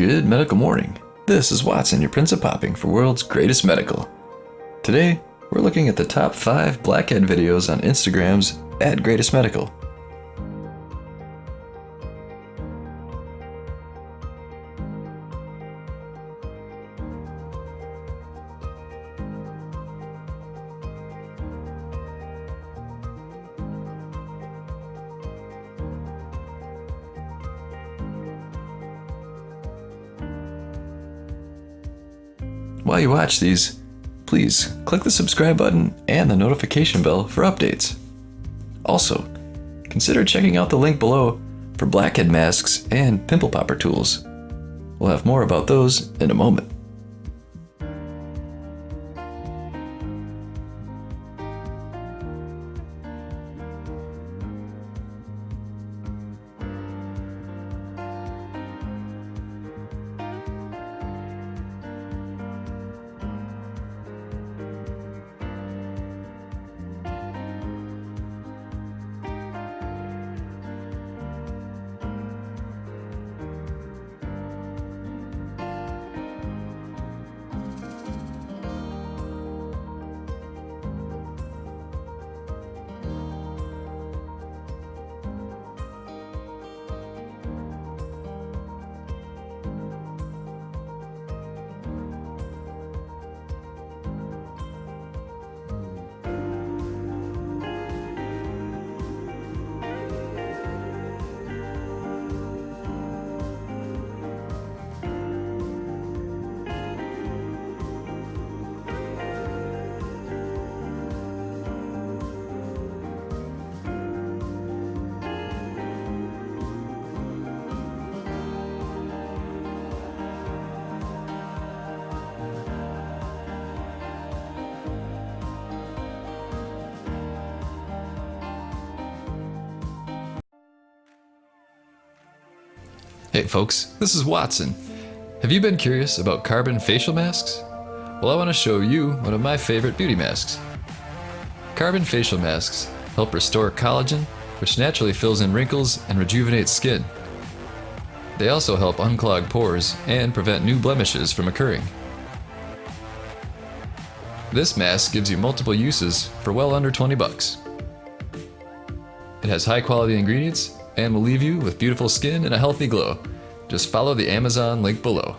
Good medical morning. This is Watson, your Prince of Popping for World's Greatest Medical. Today, we're looking at the top 5 blackhead videos on Instagram's @GreatestMedical. While you watch these, please click the subscribe button and the notification bell for updates. Also, consider checking out the link below for blackhead masks and pimple popper tools. We'll have more about those in a moment. Hey folks, this is Watson. Have you been curious about carbon facial masks? Well, I want to show you one of my favorite beauty masks. Carbon facial masks help restore collagen, which naturally fills in wrinkles and rejuvenates skin. They also help unclog pores and prevent new blemishes from occurring. This mask gives you multiple uses for well under 20 bucks. It has high quality ingredients and will leave you with beautiful skin and a healthy glow. Just follow the Amazon link below.